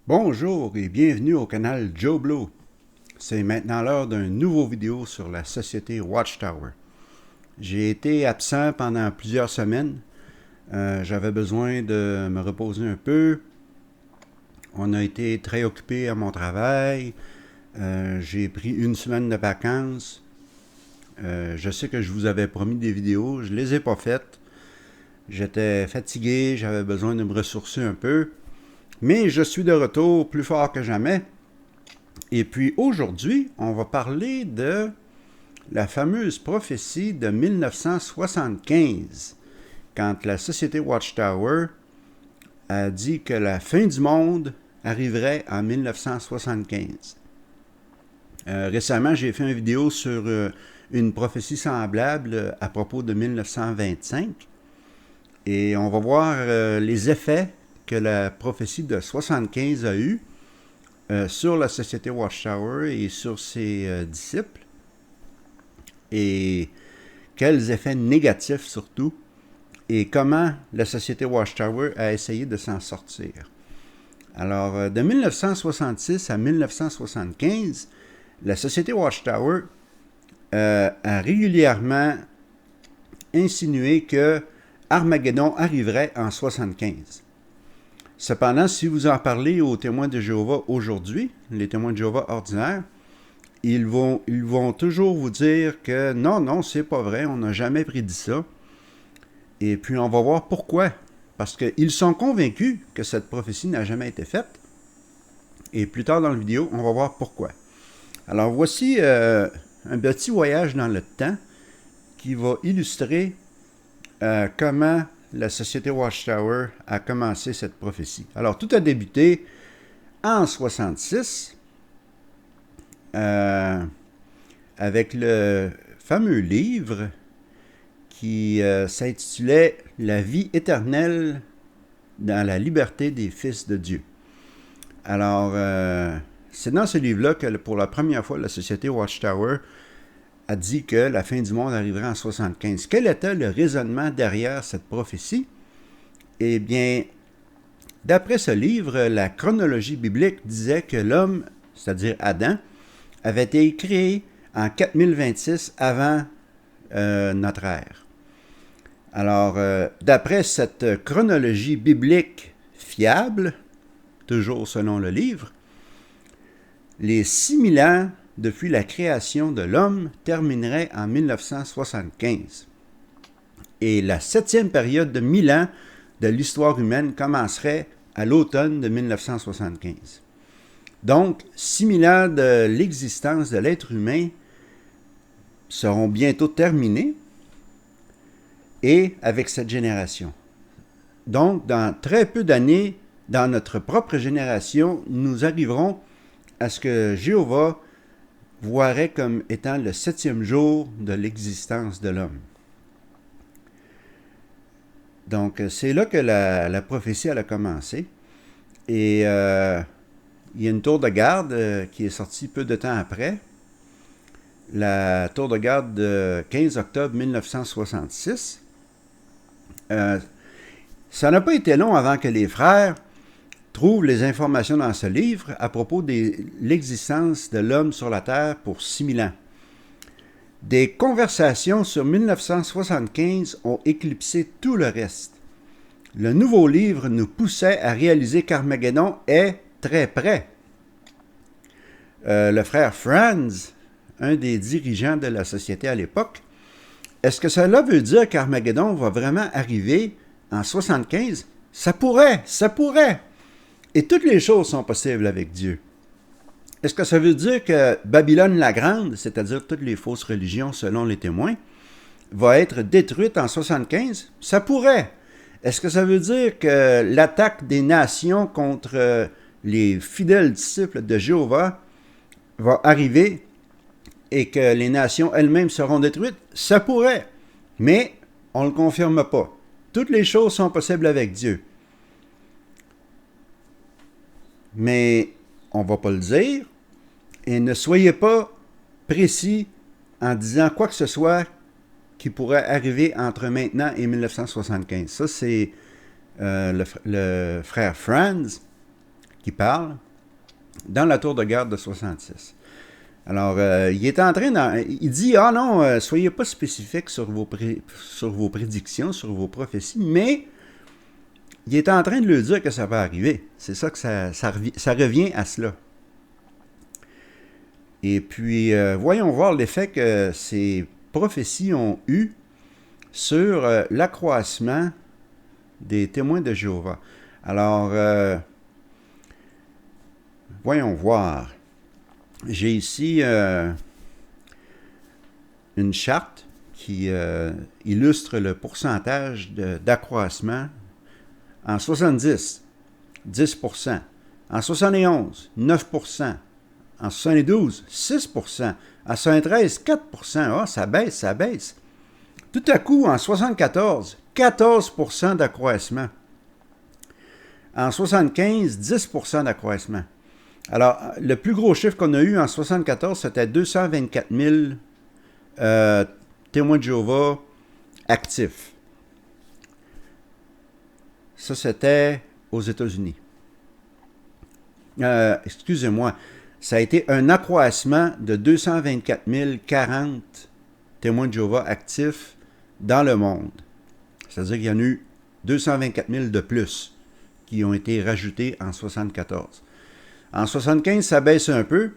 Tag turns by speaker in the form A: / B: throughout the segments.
A: Bonjour et bienvenue au canal Joe Blow. C'est maintenant l'heure d'un nouveau vidéo sur la société Watchtower. J'ai été absent pendant plusieurs semaines. J'avais besoin de me reposer un peu. On a été très occupés à mon travail. J'ai pris une semaine de vacances. Je sais que je vous avais promis des vidéos. Je ne les ai pas faites. J'étais fatigué. J'avais besoin de me ressourcer un peu. Mais je suis de retour plus fort que jamais. Et puis aujourd'hui, on va parler de la fameuse prophétie de 1975, quand la société Watchtower a dit que la fin du monde arriverait en 1975. Récemment, j'ai fait une vidéo sur une prophétie semblable à propos de 1925. Et on va voir les effets que la prophétie de 75 a eu sur la société Watchtower et sur ses disciples, et quels effets négatifs surtout, et comment la société Watchtower a essayé de s'en sortir. Alors, de 1966 à 1975, la société Watchtower a régulièrement insinué que Armageddon arriverait en 75. Cependant, si vous en parlez aux témoins de Jéhovah aujourd'hui, les témoins de Jéhovah ordinaires, ils vont toujours vous dire que non, c'est pas vrai, on n'a jamais prédit ça. Et puis on va voir pourquoi. Parce qu'ils sont convaincus que cette prophétie n'a jamais été faite. Et plus tard dans la vidéo, on va voir pourquoi. Alors voici un petit voyage dans le temps qui va illustrer comment la société Watchtower a commencé cette prophétie. Alors, tout a débuté en 66 avec le fameux livre qui s'intitulait « La vie éternelle dans la liberté des fils de Dieu ». Alors, c'est dans ce livre-là que pour la première fois, la société Watchtower a dit que la fin du monde arriverait en 75. Quel était le raisonnement derrière cette prophétie? Eh bien, d'après ce livre, la chronologie biblique disait que l'homme, c'est-à-dire Adam, avait été créé en 4026 avant notre ère. Alors, d'après cette chronologie biblique fiable, toujours selon le livre, les 6000 ans depuis la création de l'homme terminerait en 1975. Et la 7e période de 1000 ans de l'histoire humaine commencerait à l'automne de 1975. Donc, 6000 ans de l'existence de l'être humain seront bientôt terminés, et avec cette génération. Donc, dans très peu d'années, dans notre propre génération, nous arriverons à ce que Jéhovah voirait comme étant le 7e jour de l'existence de l'homme. Donc, c'est là que la prophétie elle a commencé. Et il y a une tour de garde qui est sortie peu de temps après. La tour de garde de 15 octobre 1966. Ça n'a pas été long avant que les frères trouve les informations dans ce livre à propos de l'existence de l'homme sur la Terre pour 6000 ans. Des conversations sur 1975 ont éclipsé tout le reste. Le nouveau livre nous poussait à réaliser qu'Armageddon est très près. Le frère Franz, un des dirigeants de la société à l'époque, est-ce que cela veut dire qu'Armageddon va vraiment arriver en 75? Ça pourrait. Et toutes les choses sont possibles avec Dieu. Est-ce que ça veut dire que Babylone la Grande, c'est-à-dire toutes les fausses religions selon les témoins, va être détruite en 75? Ça pourrait. Est-ce que ça veut dire que l'attaque des nations contre les fidèles disciples de Jéhovah va arriver et que les nations elles-mêmes seront détruites? Ça pourrait. Mais on ne le confirme pas. Toutes les choses sont possibles avec Dieu. Mais on ne va pas le dire, et ne soyez pas précis en disant quoi que ce soit qui pourrait arriver entre maintenant et 1975. Ça, c'est le frère Franz qui parle dans la tour de garde de 66. Alors, il est en train il dit, ah non, soyez pas spécifiques sur vos prédictions, sur vos prophéties, mais il est en train de leur dire que ça va arriver. C'est ça que ça revient à cela. Et puis, voyons voir l'effet que ces prophéties ont eu sur l'accroissement des témoins de Jéhovah. Alors, voyons voir. J'ai ici une charte qui illustre le pourcentage d'accroissement. En 70, 10%. En 71, 9%. En 72, 6%. En 73, 4%. Ah, ça baisse, ça baisse. Tout à coup, en 74, 14% d'accroissement. En 75, 10% d'accroissement. Alors, le plus gros chiffre qu'on a eu en 74, c'était 224 000 témoins de Jéhovah actifs. Ça, c'était aux États-Unis. Excusez-moi, ça a été un accroissement de 224 040 témoins de Jéhovah actifs dans le monde. C'est-à-dire qu'il y en a eu 224 000 de plus qui ont été rajoutés en 74. En 75, ça baisse un peu.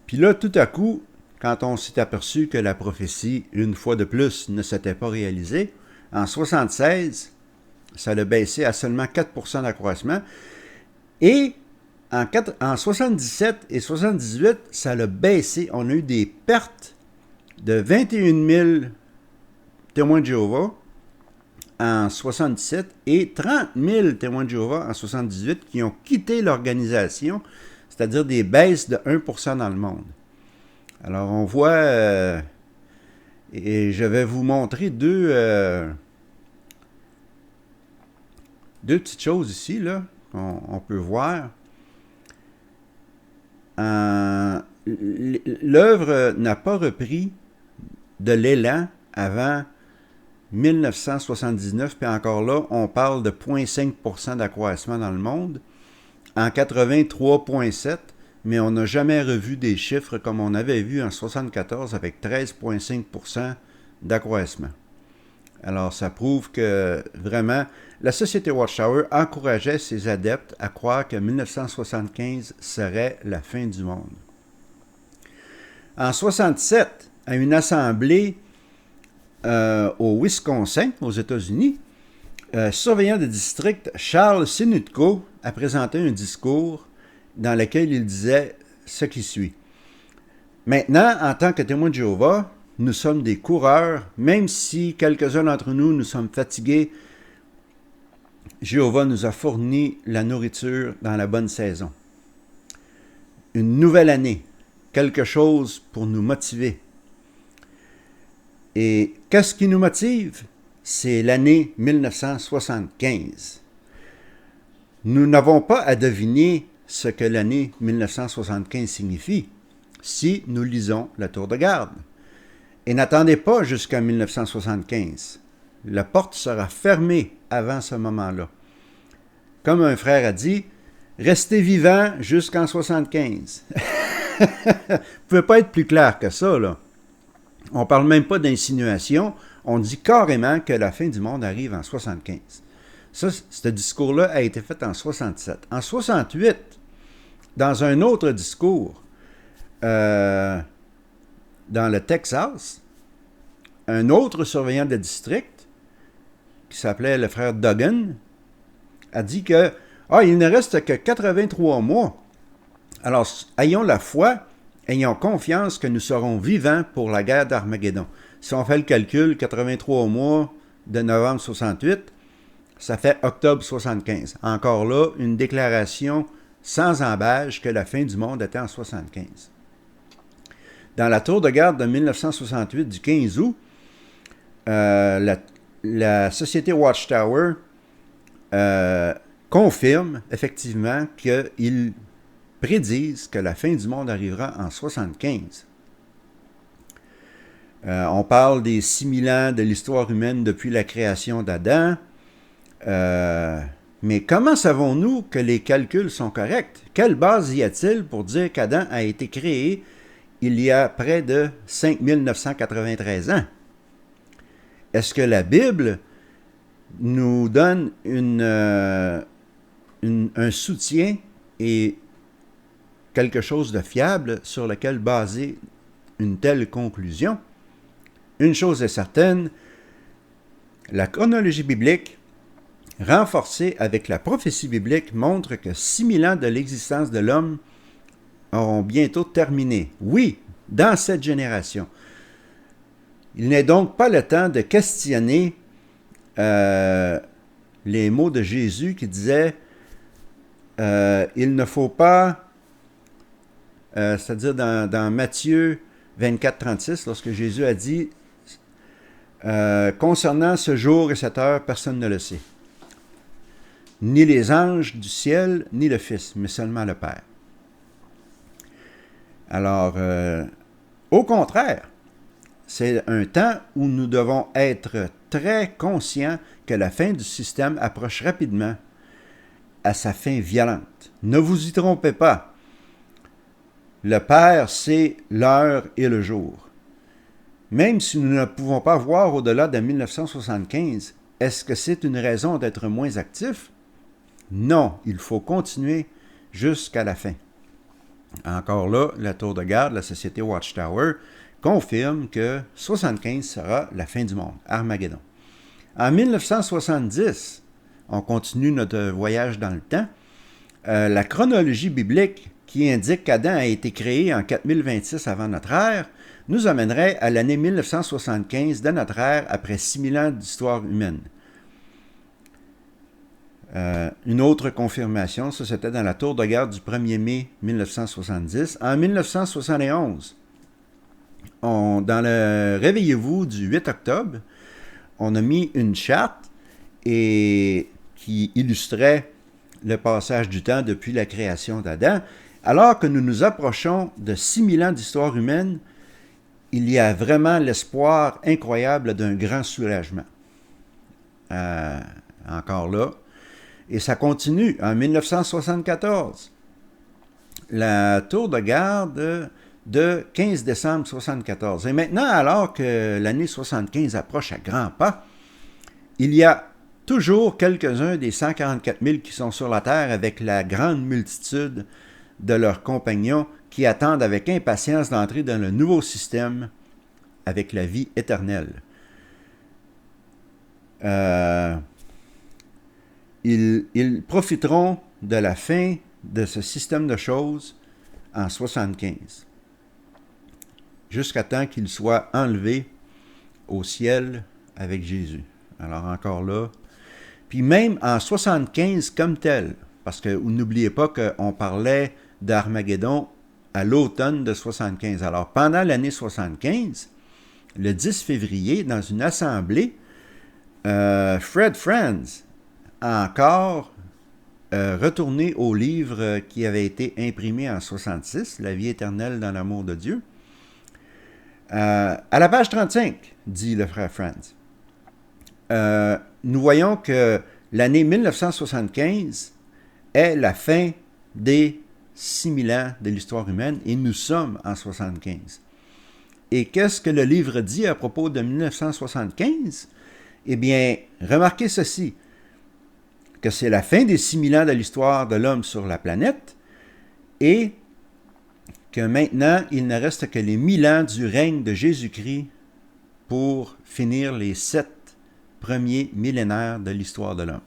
A: Puis là, tout à coup, quand on s'est aperçu que la prophétie, une fois de plus, ne s'était pas réalisée, en 76, ça a baissé à seulement 4% d'accroissement. Et en 77 et 78, ça a baissé. On a eu des pertes de 21 000 témoins de Jéhovah en 77 et 30 000 témoins de Jéhovah en 78 qui ont quitté l'organisation, c'est-à-dire des baisses de 1% dans le monde. Alors, on voit, et je vais vous montrer deux petites choses ici, là, qu'on peut voir. L'œuvre n'a pas repris de l'élan avant 1979, puis encore là, on parle de 0,5% d'accroissement dans le monde. En 80, 3,7%, mais on n'a jamais revu des chiffres comme on avait vu en 1974 avec 13,5% d'accroissement. Alors, ça prouve que vraiment, la Société Watchtower encourageait ses adeptes à croire que 1975 serait la fin du monde. En 1967, à une assemblée au Wisconsin, aux États-Unis, surveillant de district Charles Sinutko a présenté un discours dans lequel il disait ce qui suit. Maintenant, en tant que témoins de Jéhovah, nous sommes des coureurs, même si quelques-uns d'entre nous sommes fatigués. Jéhovah nous a fourni la nourriture dans la bonne saison. Une nouvelle année, quelque chose pour nous motiver. Et qu'est-ce qui nous motive? C'est l'année 1975. Nous n'avons pas à deviner ce que l'année 1975 signifie si nous lisons la tour de garde. Et n'attendez pas jusqu'en 1975. La porte sera fermée avant ce moment-là. Comme un frère a dit, restez vivant jusqu'en 75. Vous ne pouvez pas être plus clair que ça, là. On ne parle même pas d'insinuation. On dit carrément que la fin du monde arrive en 75. Ça, ce discours-là a été fait en 67. En 68, dans un autre discours, dans le Texas, un autre surveillant de district, qui s'appelait le frère Duggan, a dit que il ne reste que 83 mois. Alors, ayons la foi, ayons confiance que nous serons vivants pour la guerre d'Armageddon. Si on fait le calcul, 83 mois de novembre 68, ça fait octobre 75. Encore là, une déclaration sans embâche que la fin du monde était en 75. Dans la tour de garde de 1968 du 15 août, la Société Watchtower confirme effectivement qu'ils prédisent que la fin du monde arrivera en 75. On parle des 6000 ans de l'histoire humaine depuis la création d'Adam. Mais comment savons-nous que les calculs sont corrects? Quelle base y a-t-il pour dire qu'Adam a été créé il y a près de 5993 ans? Est-ce que la Bible nous donne un soutien et quelque chose de fiable sur lequel baser une telle conclusion? Une chose est certaine, la chronologie biblique, renforcée avec la prophétie biblique, montre que 6000 ans de l'existence de l'homme auront bientôt terminé. Oui, dans cette génération. Il n'est donc pas le temps de questionner les mots de Jésus qui disaient il ne faut pas, c'est-à-dire dans Matthieu 24, 36, lorsque Jésus a dit concernant ce jour et cette heure, personne ne le sait. Ni les anges du ciel, ni le Fils, mais seulement le Père. Alors, au contraire, c'est un temps où nous devons être très conscients que la fin du système approche rapidement à sa fin violente. Ne vous y trompez pas. Le Père sait l'heure et le jour. Même si nous ne pouvons pas voir au-delà de 1975, est-ce que c'est une raison d'être moins actifs? Non, il faut continuer jusqu'à la fin. Encore là, la tour de garde, la société Watchtower, confirme que 75 sera la fin du monde, Armageddon. En 1970, on continue notre voyage dans le temps, la chronologie biblique qui indique qu'Adam a été créé en 4026 avant notre ère nous amènerait à l'année 1975 de notre ère après 6000 ans d'histoire humaine. Une autre confirmation, ça c'était dans la tour de garde du 1er mai 1970. En 1971, dans le Réveillez-vous du 8 octobre, on a mis une charte qui illustrait le passage du temps depuis la création d'Adam. Alors que nous nous approchons de 6000 ans d'histoire humaine, il y a vraiment l'espoir incroyable d'un grand soulagement. Encore là. Et ça continue. En 1974, la tour de garde de 15 décembre 1974. Et maintenant, alors que l'année 75 approche à grands pas, il y a toujours quelques-uns des 144 000 qui sont sur la Terre avec la grande multitude de leurs compagnons qui attendent avec impatience d'entrer dans le nouveau système avec la vie éternelle. Ils profiteront de la fin de ce système de choses en 75, jusqu'à temps qu'il soit enlevé au ciel avec Jésus. Alors encore là, puis même en 75 comme tel, parce que n'oubliez pas qu'on parlait d'Armageddon à l'automne de 75. Alors pendant l'année 75, le 10 février, dans une assemblée, Fred Franz a encore retourné au livre qui avait été imprimé en 66, La vie éternelle dans l'amour de Dieu. À la page 35, dit le frère Franz, nous voyons que l'année 1975 est la fin des 6000 ans de l'histoire humaine et nous sommes en 75. Et qu'est-ce que le livre dit à propos de 1975? Eh bien, remarquez ceci, que c'est la fin des 6000 ans de l'histoire de l'homme sur la planète et que maintenant, il ne reste que les 1000 ans du règne de Jésus-Christ pour finir les 7 premiers millénaires de l'histoire de l'homme.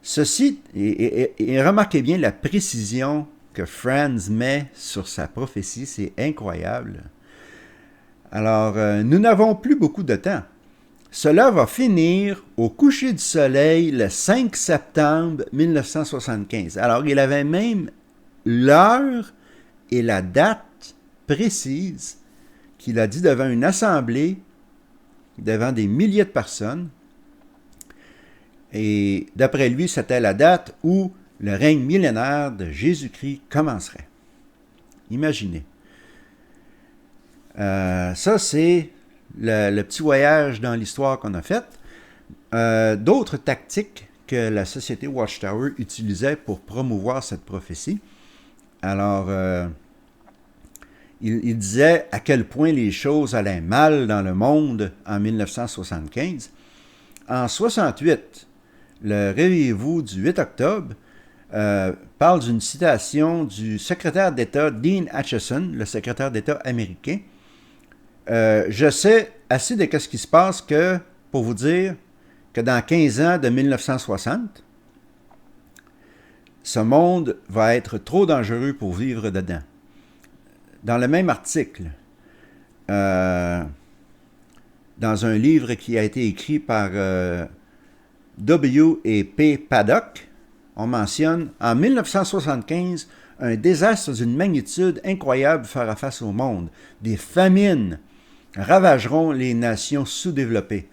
A: Ceci, et remarquez bien la précision que Franz met sur sa prophétie, c'est incroyable. Alors, nous n'avons plus beaucoup de temps. Cela va finir au coucher du soleil le 5 septembre 1975. Alors, il avait même l'heure et la date précise qu'il a dit devant une assemblée, devant des milliers de personnes. Et d'après lui, c'était la date où le règne millénaire de Jésus-Christ commencerait. Imaginez. Ça, c'est le petit voyage dans l'histoire qu'on a fait. D'autres tactiques que la société Watchtower utilisait pour promouvoir cette prophétie. Alors, il disait à quel point les choses allaient mal dans le monde en 1975. En 68, le Réveillez-vous du 8 octobre parle d'une citation du secrétaire d'État Dean Acheson, le secrétaire d'État américain. Je sais assez de ce qui se passe pour vous dire que dans 15 ans de 1960, ce monde va être trop dangereux pour vivre dedans. Dans le même article, dans un livre qui a été écrit par W. et P. Paddock, on mentionne « En 1975, un désastre d'une magnitude incroyable fera face au monde. Des famines ravageront les nations sous-développées.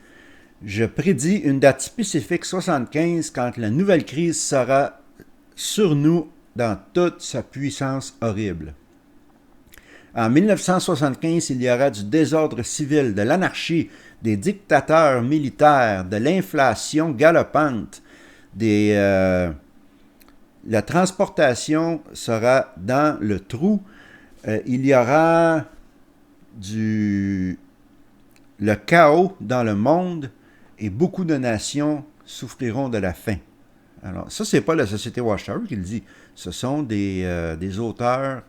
A: Je prédis une date spécifique 75 quand la nouvelle crise sera sur nous dans toute sa puissance horrible. En 1975, il y aura du désordre civil, de l'anarchie, des dictateurs militaires, de l'inflation galopante, la transportation sera dans le trou, il y aura le chaos dans le monde et beaucoup de nations souffriront de la faim. » Alors, ça, c'est pas la Société Watchtower qui le dit. Ce sont des auteurs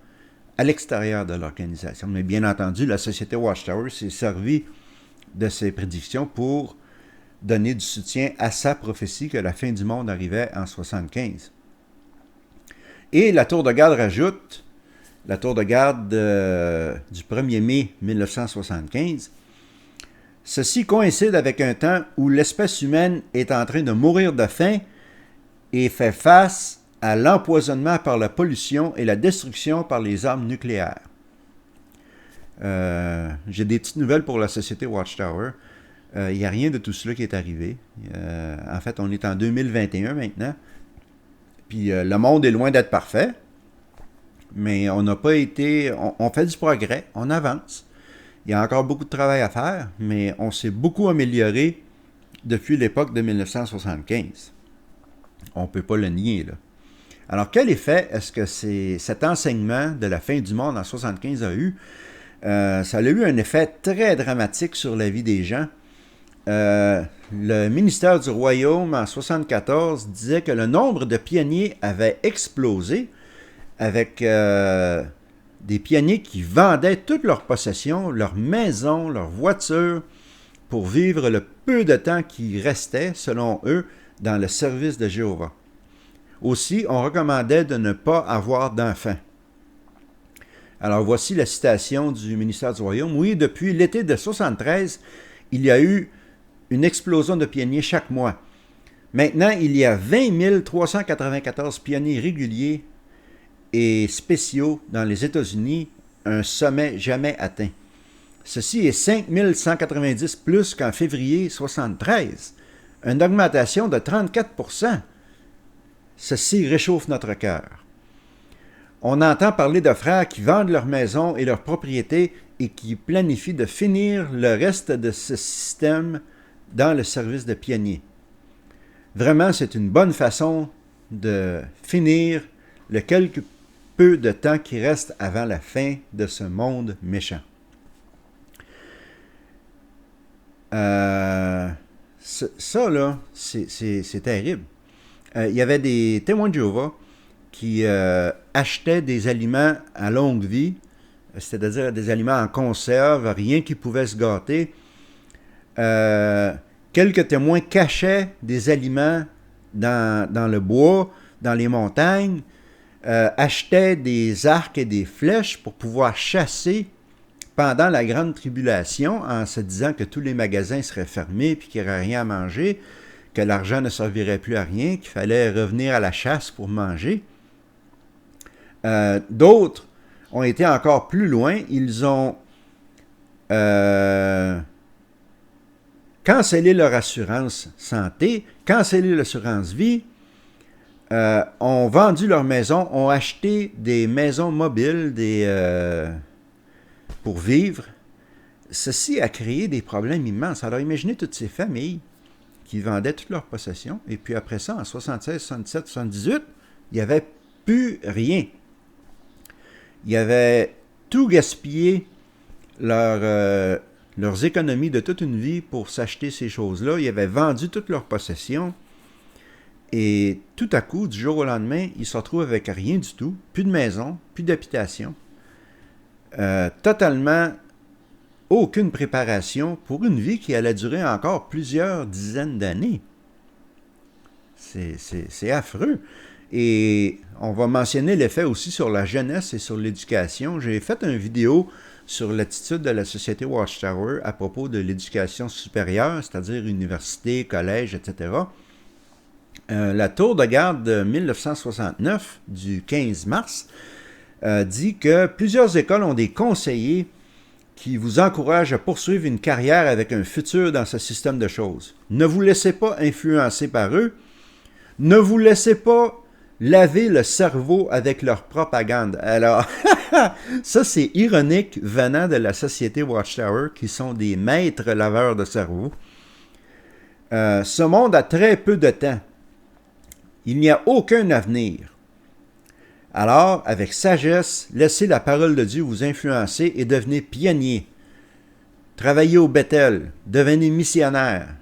A: à l'extérieur de l'organisation. Mais bien entendu, la Société Watchtower s'est servie de ces prédictions pour donner du soutien à sa prophétie que la fin du monde arrivait en 75. Et la Tour de Garde rajoute, la Tour de Garde du 1er mai 1975, « Ceci coïncide avec un temps où l'espèce humaine est en train de mourir de faim et fait face à l'empoisonnement par la pollution et la destruction par les armes nucléaires. » J'ai des petites nouvelles pour la Société Watchtower. Il n'y a rien de tout cela qui est arrivé. En fait, on est en 2021 maintenant. Puis le monde est loin d'être parfait. Mais on n'a pas été... On fait du progrès, on avance. Il y a encore beaucoup de travail à faire, mais on s'est beaucoup amélioré depuis l'époque de 1975. On ne peut pas le nier, là. Alors, quel effet est-ce que cet enseignement de la fin du monde en 1975 a eu? Ça a eu un effet très dramatique sur la vie des gens. Le ministère du Royaume en 1974 disait que le nombre de pionniers avait explosé avec des pionniers qui vendaient toutes leurs possessions, leurs maisons, leurs voitures, pour vivre le peu de temps qui restait, selon eux, dans le service de Jéhovah. Aussi, on recommandait de ne pas avoir d'enfants. Alors, voici la citation du ministère du Royaume. « Oui, depuis l'été de 1973, il y a eu une explosion de pionniers chaque mois. Maintenant, il y a 20 394 pionniers réguliers et spéciaux dans les États-Unis, un sommet jamais atteint. Ceci est 5 190 plus qu'en février 1973, une augmentation de 34%. Ceci réchauffe notre cœur. On entend parler de frères qui vendent leurs maisons et leurs propriétés et qui planifient de finir le reste de ce système dans le service de pionniers. Vraiment, c'est une bonne façon de finir le quelque peu de temps qui reste avant la fin de ce monde méchant. Ça, là, c'est terrible. Il y avait des témoins de Jéhovah qui achetaient des aliments à longue vie, c'est-à-dire des aliments en conserve, rien qui pouvait se gâter. Quelques témoins cachaient des aliments dans le bois, dans les montagnes, achetaient des arcs et des flèches pour pouvoir chasser pendant la grande tribulation en se disant que tous les magasins seraient fermés et qu'il n'y aurait rien à manger, que l'argent ne servirait plus à rien, qu'il fallait revenir à la chasse pour manger. D'autres ont été encore plus loin. Ils ont cancellé leur assurance santé, cancellé l'assurance vie, ont vendu leur maison, ont acheté des maisons mobiles pour vivre. Ceci a créé des problèmes immenses. Alors imaginez toutes ces familles qui vendaient toutes leurs possessions. Et puis après ça, en 76, 77, 78, il n'y avait plus rien. Ils avaient tout gaspillé leurs économies de toute une vie pour s'acheter ces choses-là. Ils avaient vendu toutes leurs possessions. Et tout à coup, du jour au lendemain, ils se retrouvent avec rien du tout. Plus de maison, plus d'habitation. Totalement aucune préparation pour une vie qui allait durer encore plusieurs dizaines d'années. C'est affreux. Et on va mentionner l'effet aussi sur la jeunesse et sur l'éducation. J'ai fait une vidéo sur l'attitude de la société Watchtower à propos de l'éducation supérieure, c'est-à-dire université, collège, etc. La tour de garde de 1969, du 15 mars, dit que plusieurs écoles ont des conseillers qui vous encouragent à poursuivre une carrière avec un futur dans ce système de choses. Ne vous laissez pas influencer par eux. Ne vous laissez pas laver le cerveau avec leur propagande. Alors, ça c'est ironique venant de la société Watchtower, qui sont des maîtres laveurs de cerveau. Ce monde a très peu de temps. Il n'y a aucun avenir. Alors, avec sagesse, laissez la parole de Dieu vous influencer et devenez pionnier. Travaillez au Bethel, devenez missionnaire.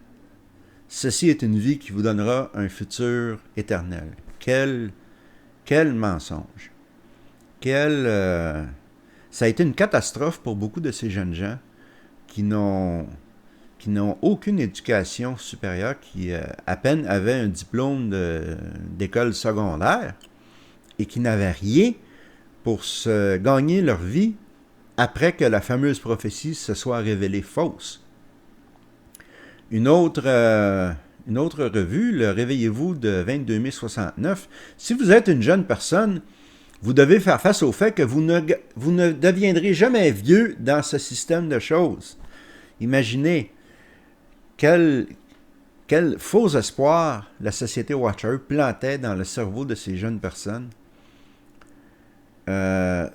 A: Ceci est une vie qui vous donnera un futur éternel. Quel mensonge. Ça a été une catastrophe pour beaucoup de ces jeunes gens qui n'ont aucune éducation supérieure, qui à peine avaient un diplôme d'école secondaire et qui n'avaient rien pour se gagner leur vie après que la fameuse prophétie se soit révélée fausse. Une autre revue, le Réveillez-vous de 22 mai 69, si vous êtes une jeune personne, vous devez faire face au fait que vous ne deviendrez jamais vieux dans ce système de choses. Imaginez quel faux espoir la société Watchtower plantait dans le cerveau de ces jeunes personnes.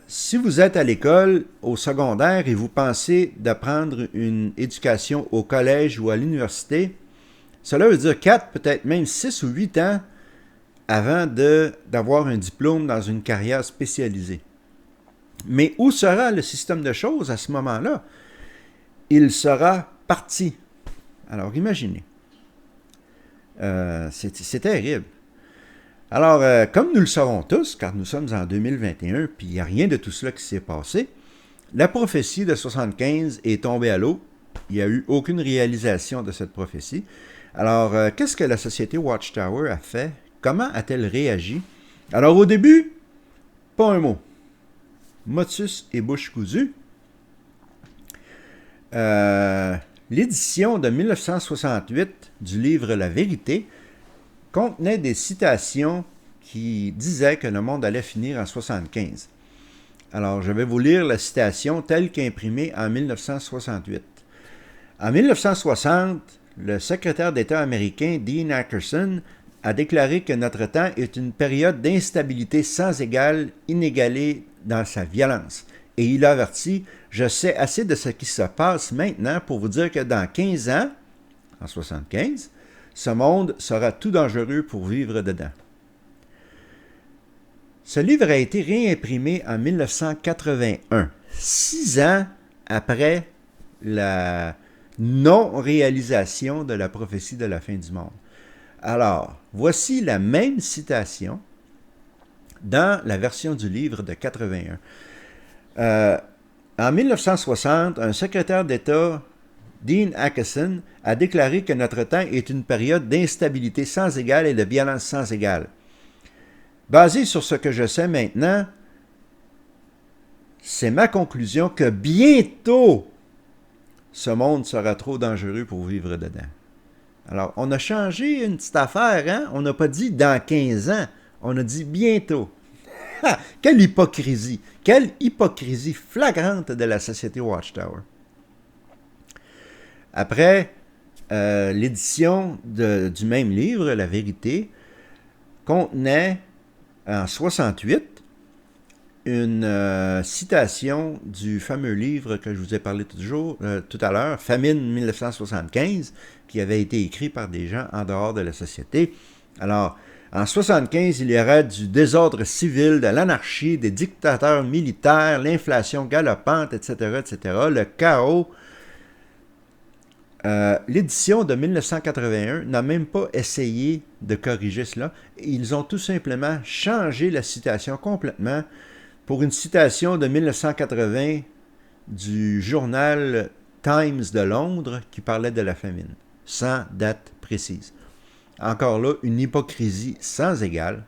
A: Si vous êtes à l'école, au secondaire, et vous pensez d'apprendre une éducation au collège ou à l'université, cela veut dire 4, peut-être même 6 ou 8 ans avant d'avoir un diplôme dans une carrière spécialisée. Mais où sera le système de choses à ce moment-là? Il sera parti. Alors imaginez. C'est terrible. Alors, comme nous le savons tous, car nous sommes en 2021, puis il n'y a rien de tout cela qui s'est passé, la prophétie de 75 est tombée à l'eau. Il n'y a eu aucune réalisation de cette prophétie. Alors, qu'est-ce que la société Watchtower a fait? Comment a-t-elle réagi? Alors, au début, pas un mot. Motus et bouche cousue. L'édition de 1968 du livre La Vérité contenait des citations qui disaient que le monde allait finir en 75. Alors, je vais vous lire la citation telle qu'imprimée en 1968. En 1960, le secrétaire d'État américain Dean Acheson a déclaré que notre temps est une période d'instabilité sans égale, inégalée dans sa violence. Et il a averti, je sais assez de ce qui se passe maintenant pour vous dire que dans 15 ans, en 75, ce monde sera tout dangereux pour vivre dedans. Ce livre a été réimprimé en 1981, 6 ans après la non-réalisation de la prophétie de la fin du monde. Alors, voici la même citation dans la version du livre de 81. En 1960, un secrétaire d'État, Dean Acheson, a déclaré que notre temps est une période d'instabilité sans égale et de violence sans égale. Basé sur ce que je sais maintenant, c'est ma conclusion que bientôt, ce monde sera trop dangereux pour vivre dedans. Alors, on a changé une petite affaire, hein? On n'a pas dit dans 15 ans, on a dit bientôt. Quelle hypocrisie! Quelle hypocrisie flagrante de la société Watchtower. Après, l'édition du même livre, La Vérité, contenait en 68 une citation du fameux livre que je vous ai parlé tout à l'heure, Famine 1975, qui avait été écrit par des gens en dehors de la société. Alors, en 1975, il y aurait du désordre civil, de l'anarchie, des dictateurs militaires, l'inflation galopante, etc., etc., le chaos. L'édition de 1981 n'a même pas essayé de corriger cela. Ils ont tout simplement changé la citation complètement pour une citation de 1980 du journal Times de Londres qui parlait de la famine, sans date précise. Encore là, une hypocrisie sans égale.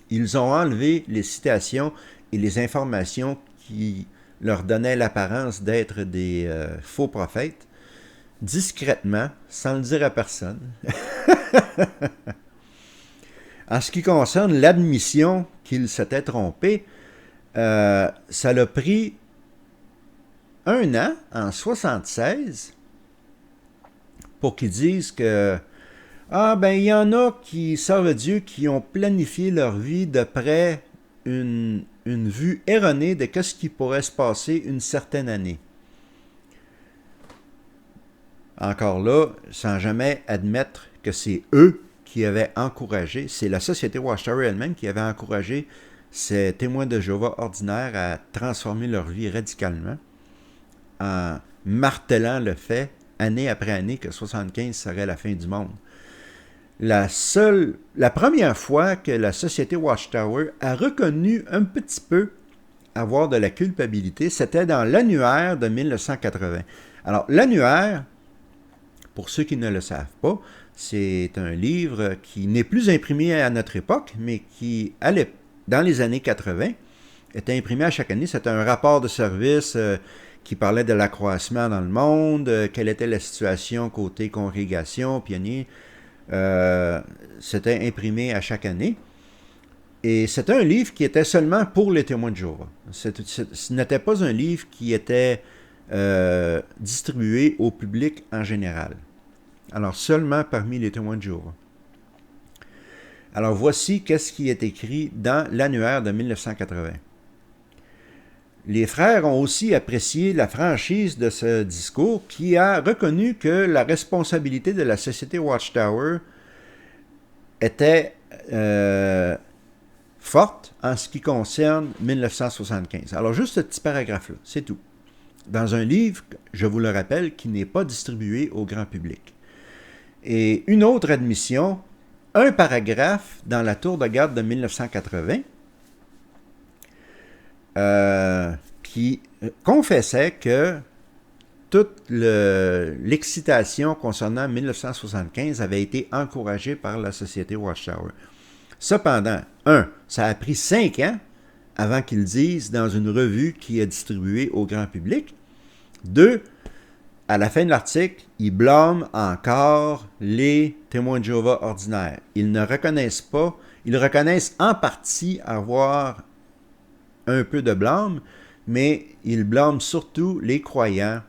A: Ils ont enlevé les citations et les informations qui leur donnaient l'apparence d'être des faux prophètes, discrètement, sans le dire à personne. En ce qui concerne l'admission qu'il s'était trompé, ça l'a pris 1 an, en 1976, pour qu'ils disent que il y en a qui servent Dieu, qui ont planifié leur vie d'après une vue erronée de ce qui pourrait se passer une certaine année. Encore là, sans jamais admettre que c'est eux qui avaient encouragé, c'est la société Watchtower elle-même qui avait encouragé ces témoins de Jéhovah ordinaires à transformer leur vie radicalement en martelant le fait, année après année, que 75 serait la fin du monde. La première fois que la société Watchtower a reconnu un petit peu avoir de la culpabilité, c'était dans l'annuaire de 1980. Alors, l'annuaire, pour ceux qui ne le savent pas, c'est un livre qui n'est plus imprimé à notre époque, mais qui, dans les années 80, était imprimé à chaque année. C'était un rapport de service qui parlait de l'accroissement dans le monde, quelle était la situation côté congrégation, pionnier. C'était imprimé à chaque année. Et c'était un livre qui était seulement pour les témoins de Jéhovah. Ce n'était pas un livre qui était distribué au public en général. Alors, seulement parmi les témoins de Jéhovah. Alors, voici qu'est-ce qui est écrit dans l'annuaire de 1980. Les frères ont aussi apprécié la franchise de ce discours qui a reconnu que la responsabilité de la société Watchtower était forte en ce qui concerne 1975. Alors, juste ce petit paragraphe-là, c'est tout. Dans un livre, je vous le rappelle, qui n'est pas distribué au grand public. Et une autre admission, un paragraphe dans la tour de garde de 1980, qui confessait que toute l'excitation concernant 1975 avait été encouragée par la société Watchtower. Cependant, ça a pris 5 ans avant qu'ils disent dans une revue qui est distribuée au grand public. 2, à la fin de l'article, ils blâment encore les témoins de Jéhovah ordinaires. Ils ne reconnaissent pas, ils reconnaissent en partie avoir un peu de blâme, mais ils blâment surtout les croyants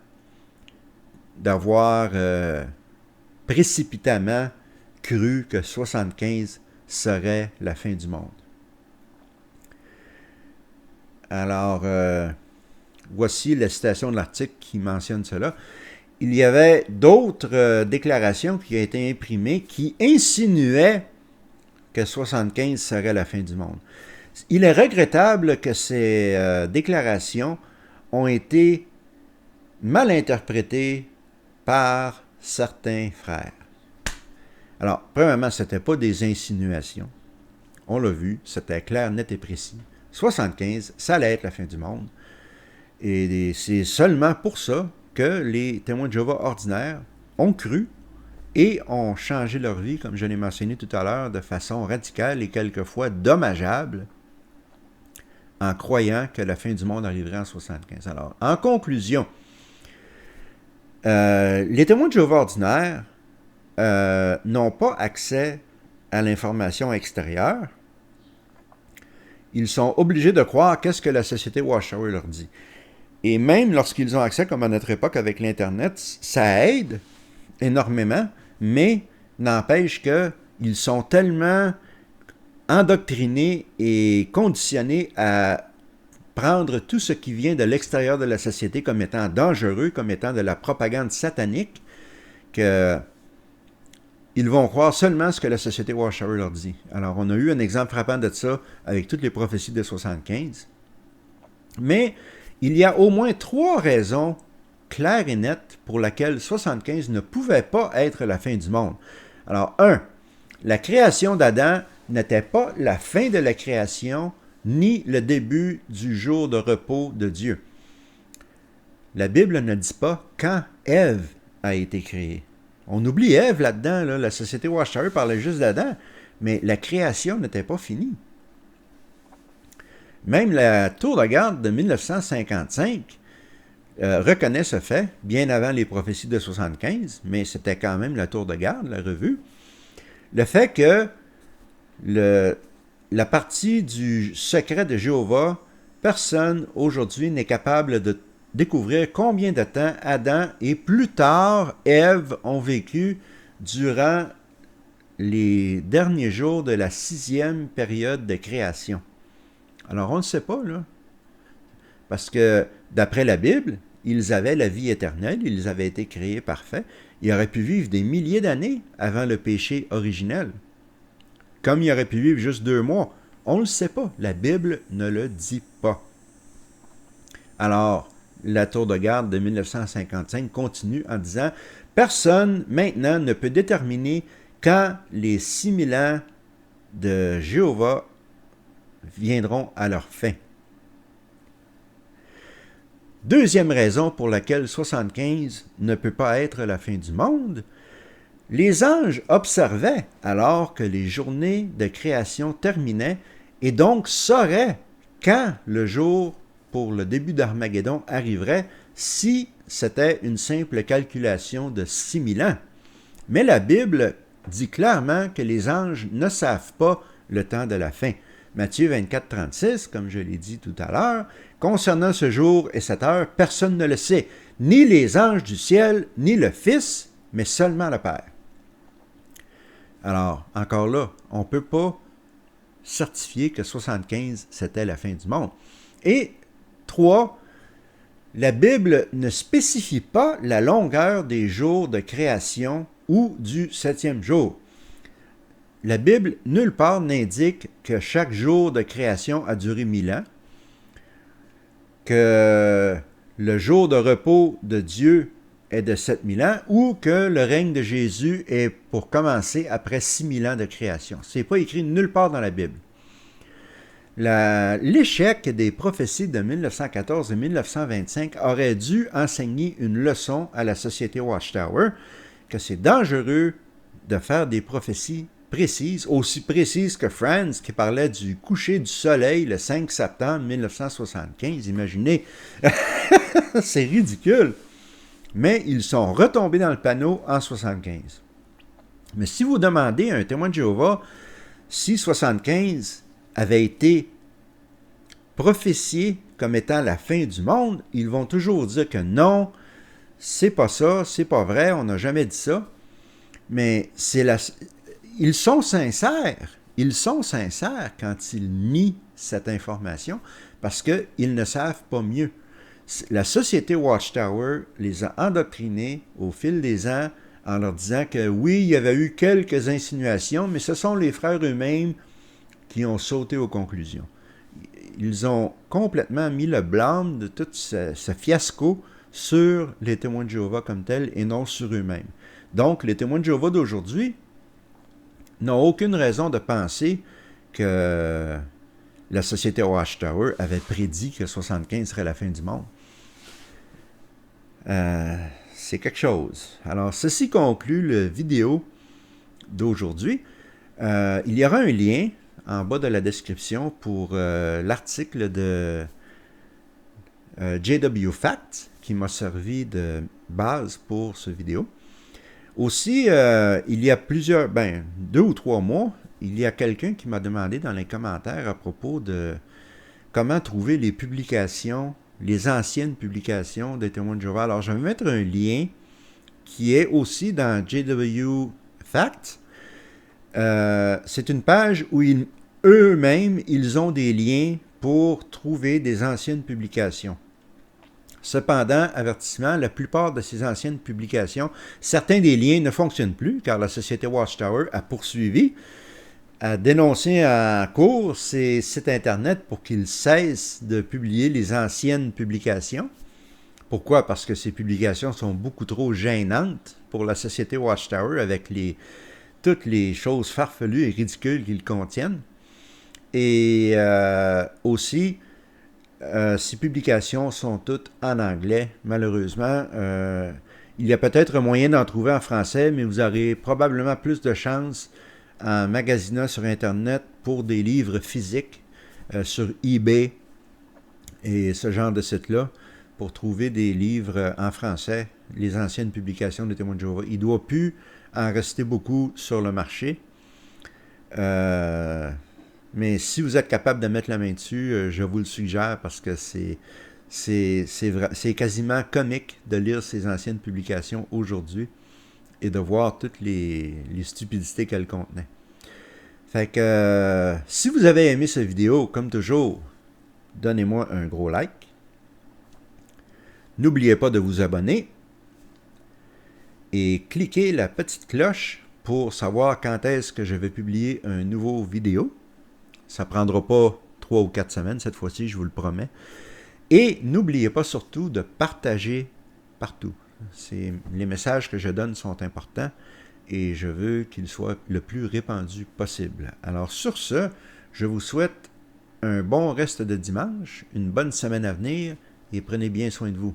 A: d'avoir précipitamment cru que 75 serait la fin du monde. Alors, voici la citation de l'article qui mentionne cela. Il y avait d'autres déclarations qui ont été imprimées qui insinuaient que 75 serait la fin du monde. Il est regrettable que ces déclarations ont été mal interprétées par certains frères. Alors, premièrement, ce n'était pas des insinuations. On l'a vu, c'était clair, net et précis. 75, ça allait être la fin du monde. Et c'est seulement pour ça que les témoins de Jéhovah ordinaires ont cru et ont changé leur vie, comme je l'ai mentionné tout à l'heure, de façon radicale et quelquefois dommageable, en croyant que la fin du monde arriverait en 75. Alors, en conclusion, les témoins de Jéhovah ordinaires n'ont pas accès à l'information extérieure. Ils sont obligés de croire qu'est-ce que la société Watchtower leur dit. Et même lorsqu'ils ont accès, comme à notre époque avec l'Internet, ça aide énormément, mais n'empêche qu'ils sont tellement endoctrinés et conditionnés à prendre tout ce qui vient de l'extérieur de la société comme étant dangereux, comme étant de la propagande satanique, qu'ils vont croire seulement ce que la société Watchtower leur dit. Alors, on a eu un exemple frappant de ça avec toutes les prophéties de 75. Mais il y a au moins 3 raisons claires et nettes pour lesquelles 75 ne pouvait pas être la fin du monde. Alors, 1. La création d'Adam n'était pas la fin de la création, ni le début du jour de repos de Dieu. La Bible ne dit pas quand Ève a été créée. On oublie Ève là-dedans, là. La société Watchtower parlait juste d'Adam, mais la création n'était pas finie. Même la tour de garde de 1955 reconnaît ce fait, bien avant les prophéties de 75, mais c'était quand même la tour de garde, la revue. Le fait que la partie du secret de Jéhovah, personne aujourd'hui n'est capable de découvrir combien de temps Adam et plus tard Ève ont vécu durant les derniers jours de la 6e période de création. Alors on ne sait pas, là. Parce que d'après la Bible, ils avaient la vie éternelle, ils avaient été créés parfaits. Ils auraient pu vivre des milliers d'années avant le péché originel. Comme ils auraient pu vivre juste 2 mois. On ne le sait pas. La Bible ne le dit pas. Alors, la tour de garde de 1955 continue en disant « Personne maintenant ne peut déterminer quand les 6000 ans de Jéhovah viendront à leur fin. » Deuxième raison pour laquelle 75 ne peut pas être la fin du monde, les anges observaient alors que les journées de création terminaient et donc sauraient quand le jour pour le début d'Armageddon arriverait si c'était une simple calculation de 6000 ans. Mais la Bible dit clairement que les anges ne savent pas le temps de la fin. Matthieu 24, 36, comme je l'ai dit tout à l'heure, concernant ce jour et cette heure, personne ne le sait, ni les anges du ciel, ni le Fils, mais seulement le Père. Alors, encore là, on ne peut pas certifier que 75, c'était la fin du monde. Et 3, la Bible ne spécifie pas la longueur des jours de création ou du 7e jour. La Bible, nulle part, n'indique que chaque jour de création a duré 1000 ans, que le jour de repos de Dieu est de 7000 ans, ou que le règne de Jésus est pour commencer après 6000 ans de création. Ce n'est pas écrit nulle part dans la Bible. L'échec des prophéties de 1914 et 1925 aurait dû enseigner une leçon à la société Watchtower que c'est dangereux de faire des prophéties précises, aussi précises que Franz qui parlait du coucher du soleil le 5 septembre 1975. Imaginez, c'est ridicule. Mais ils sont retombés dans le panneau en 75. Mais si vous demandez à un témoin de Jéhovah si 75 avait été prophétié comme étant la fin du monde, ils vont toujours dire que non, c'est pas ça, c'est pas vrai, on n'a jamais dit ça. Mais ils sont sincères. Ils sont sincères quand ils nient cette information parce qu'ils ne savent pas mieux. La société Watchtower les a endoctrinés au fil des ans en leur disant que oui, il y avait eu quelques insinuations, mais ce sont les frères eux-mêmes qui ont sauté aux conclusions. Ils ont complètement mis le blâme de tout ce fiasco sur les témoins de Jéhovah comme tels et non sur eux-mêmes. Donc, les témoins de Jéhovah d'aujourd'hui n'ont aucune raison de penser que la société Watchtower avait prédit que 75 serait la fin du monde. C'est quelque chose. Alors, ceci conclut la vidéo d'aujourd'hui. Il y aura un lien en bas de la description pour l'article de J.W. Fact qui m'a servi de base pour cette vidéo. Aussi, il y a 2 ou 3 mois, il y a quelqu'un qui m'a demandé dans les commentaires à propos de comment trouver les publications, les anciennes publications des témoins de Jéhovah. Alors, je vais mettre un lien qui est aussi dans J.W. Fact. C'est une page où eux-mêmes, ils ont des liens pour trouver des anciennes publications. Cependant, avertissement, la plupart de ces anciennes publications, certains des liens ne fonctionnent plus car la société Watchtower a poursuivi, a dénoncé en cours ces sites Internet pour qu'ils cessent de publier les anciennes publications. Pourquoi? Parce que ces publications sont beaucoup trop gênantes pour la société Watchtower avec toutes les choses farfelues et ridicules qu'ils contiennent. Et aussi, ces publications sont toutes en anglais, malheureusement. Il y a peut-être moyen d'en trouver en français, mais vous aurez probablement plus de chances en magasinant sur Internet pour des livres physiques sur eBay et ce genre de site-là pour trouver des livres en français, les anciennes publications des Témoins de Jéhovah. Il ne doit plus en rester beaucoup sur le marché. Mais si vous êtes capable de mettre la main dessus, je vous le suggère parce que c'est quasiment comique de lire ces anciennes publications aujourd'hui et de voir toutes les stupidités qu'elles contenaient. Fait que si vous avez aimé cette vidéo, comme toujours, donnez-moi un gros like. N'oubliez pas de vous abonner et cliquez la petite cloche pour savoir quand est-ce que je vais publier un nouveau vidéo. Ça ne prendra pas 3 ou 4 semaines cette fois-ci, je vous le promets. Et n'oubliez pas surtout de partager partout. Les messages que je donne sont importants et je veux qu'ils soient le plus répandus possible. Alors sur ce, je vous souhaite un bon reste de dimanche, une bonne semaine à venir et prenez bien soin de vous.